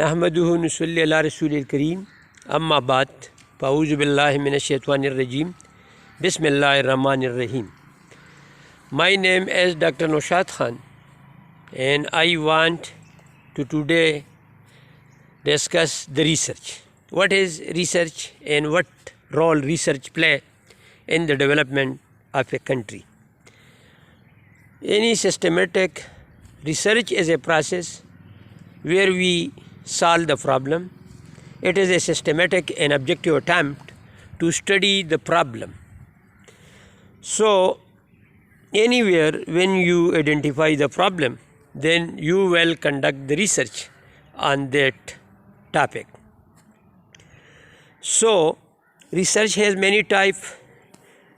नहमदुहु नुसल्ली अला रसूलिल करीम अम्मा बाद फ़अऊज़ु बिल्लाहि मिनश्शैतानिर रजीम बिस्मिल्लाहिर रहमानिर रहीम. My name is Dr. Naushad Khan and I want to today discuss the research. What is research and what role research play in the development of a country? Any systematic research is a process where we solve the problem. It is a systematic and objective attempt to study the problem. So, anywhere when you identify the problem, then you will conduct the research on that topic. So, research has many types.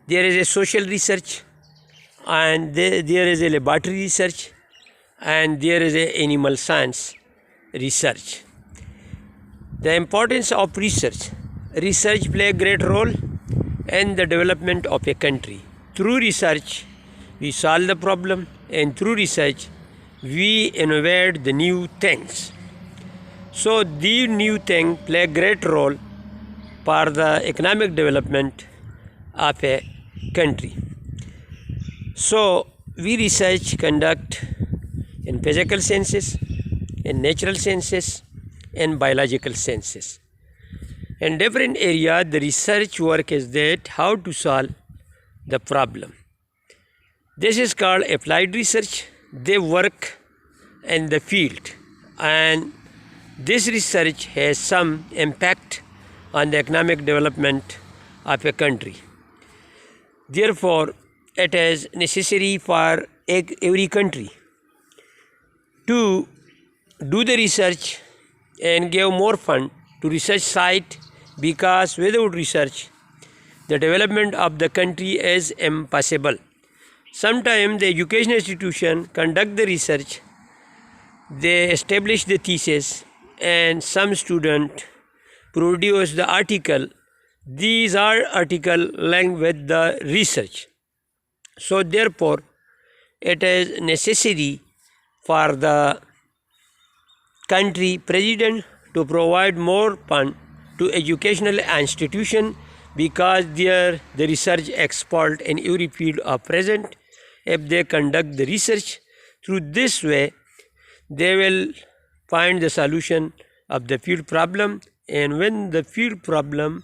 There is a social research, and there is a laboratory research, and there is a animal science research. The importance of research. Research play a great role in the development of a country. Through research, we solve the problem, and through research, we innovate the new things. So these new things play a great role for the economic development of a country. So we research conduct in physical sciences, in natural sciences, and biological sciences. In different areas, the research work is that how to solve the problem. This is called applied research. They work in the field, and this research has some impact on the economic development of a country. Therefore, it is necessary for every country to do the research and give more fund to research site, because without research, the development of the country is impossible. Sometimes the educational institution conduct the research, they establish the thesis, and some student produce the article. These are article linked with the research. So therefore, it is necessary for the country president to provide more fund to educational institution, because there the research expert in every field are present. If they conduct the research through this way, they will find the solution of the field problem, and when the field problem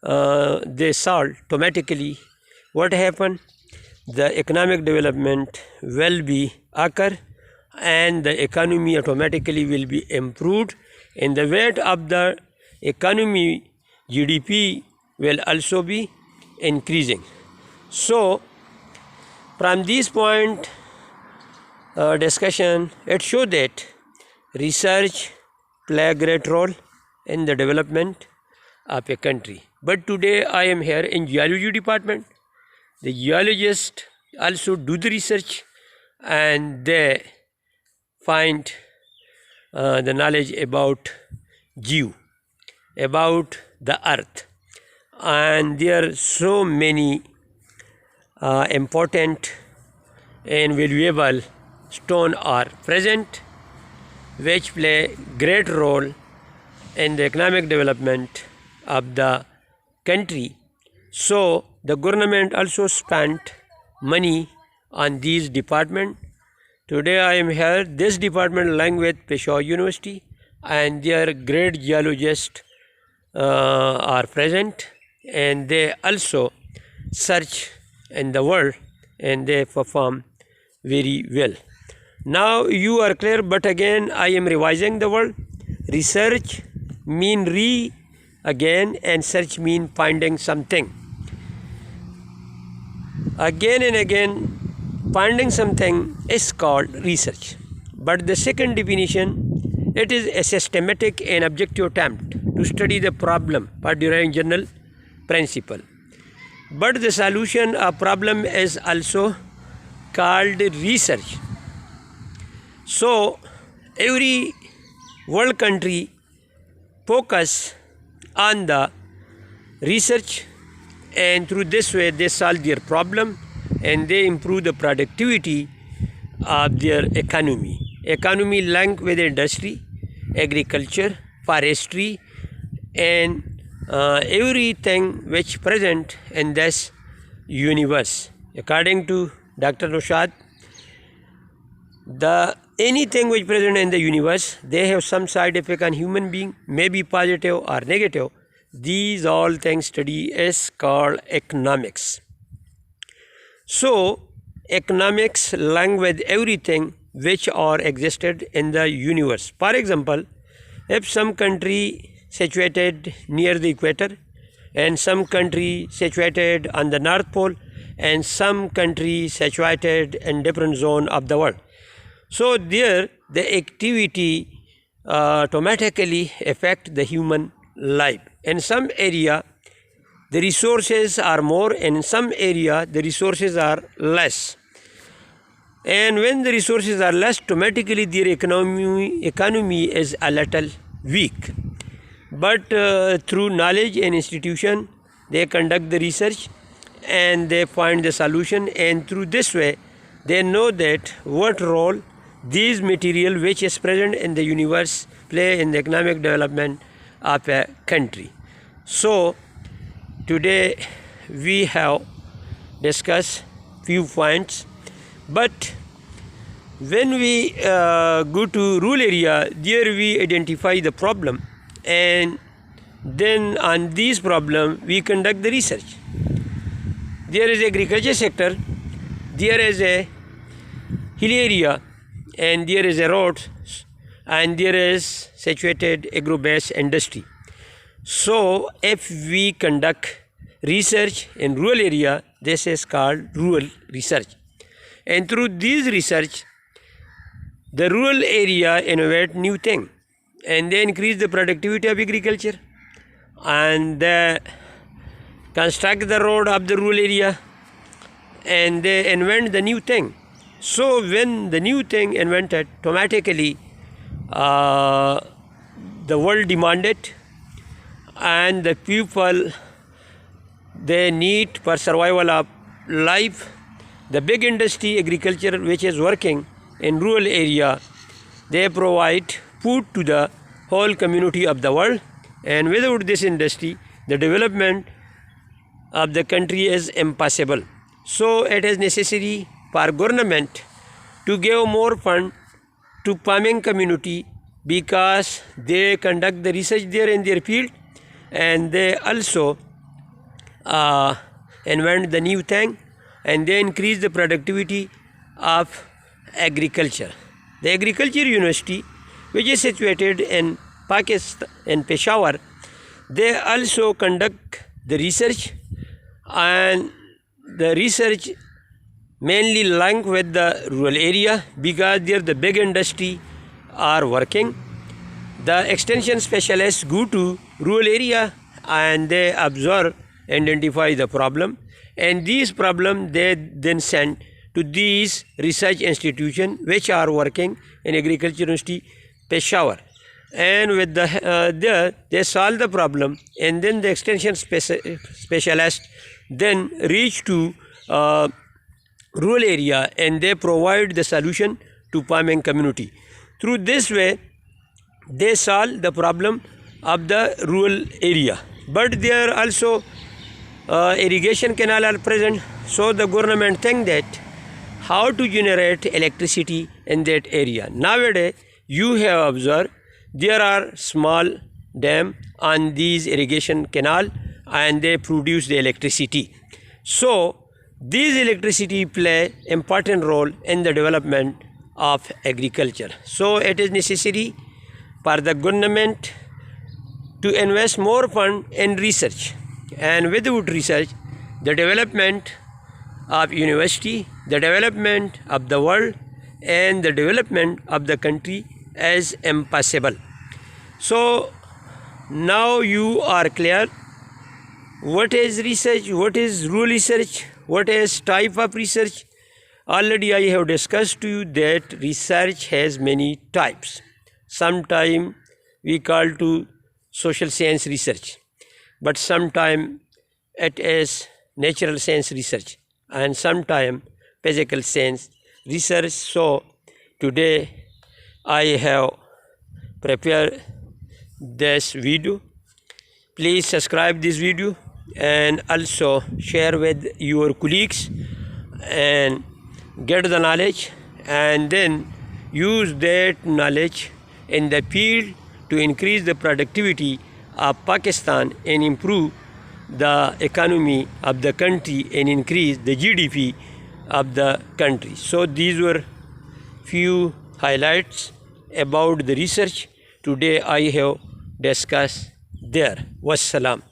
they solve, automatically what happen? The economic development will be occur, and the economy automatically will be improved, and the weight of the economy GDP will also be increasing. So from this point discussion, it shows that research play a great role in the development of a country. But today I am here in geology department. The geologists also do the research, and they find the knowledge about geo, about the earth, and there are so many important and valuable stones are present, which play great role in the economic development of the country. So the government also spent money on these department. Today I am here. This department along with Peshawar University, and their great geologists are present, and they also search in the world, and they perform very well. Now you are clear, but again I am revising the word. Research mean again, and search mean finding something. Again and again, finding something is called research. But the second definition, it is a systematic and objective attempt to study the problem by deriving general principle. But the solution of problem is also called research. So every world country focus on the research, and through this way they solve their problem, and they improve the productivity of their economy. Economy linked with industry, agriculture, forestry, and everything which present in this universe. According to Dr. Roshad, anything which present in the universe, they have some side effect on human being, may be positive or negative. These all things study is called economics. So economics along with everything which are existed in the universe. For example, if some country situated near the equator, and some country situated on the North Pole, and some country situated in different zone of the world, so there the activity automatically affect the human life. In some area the resources are more, and in some area the resources are less. And when the resources are less, automatically their economy is a little weak. But through knowledge and institution, they conduct the research and they find the solution, and through this way they know that what role these material which is present in the universe play in the economic development of a country. So today we have discussed few points, but when we go to rural area, there we identify the problem, and then on these problem we conduct the research. There is agriculture sector, there is a hill area, and there is a road, and there is situated agro-based industry. So if we conduct research in rural area, this is called rural research. And through this research, the rural area innovate new thing, and they increase the productivity of agriculture, and they construct the road of the rural area, and they invent the new thing. So when the new thing invented, automatically the world demanded, and the people they need for survival of life. The big industry agriculture which is working in rural area, they provide food to the whole community of the world, and without this industry the development of the country is impossible. So it is necessary for government to give more fund to farming community, because they conduct the research there in their field, and they also invent the new thing, and they increase the productivity of agriculture. The agriculture university which is situated in Pakistan, in Peshawar, they also conduct the research, and the research mainly linked with the rural area, because there the big industry are working. The extension specialists go to rural area and they observe, identify the problem, and these problem they then send to these research institutions which are working in agriculture university Peshawar, and with the there they solve the problem, and then the extension specialist then reach to rural area, and they provide the solution to farming community. Through this way they solve the problem of the rural area. But there also irrigation canal are present, so the government think that how to generate electricity in that area. Nowadays you have observed there are small dam on these irrigation canal, and they produce the electricity. So these electricity play important role in the development of agriculture. So it is necessary for the government to invest more fund in research, and without research the development of university, the development of the world, and the development of the country is impossible. So now you are clear what is research, what is rural research, what is type of research. Already I have discussed to you that research has many types. Sometime we call to social science research, but sometime it is natural science research, and sometime physical science research. So today I have prepare this video. Please subscribe this video and also share with your colleagues and get the knowledge, and then use that knowledge in the field to increase the productivity of Pakistan and improve the economy of the country and increase the GDP of the country. So these were few highlights about the research today I have discussed there. Wassalam.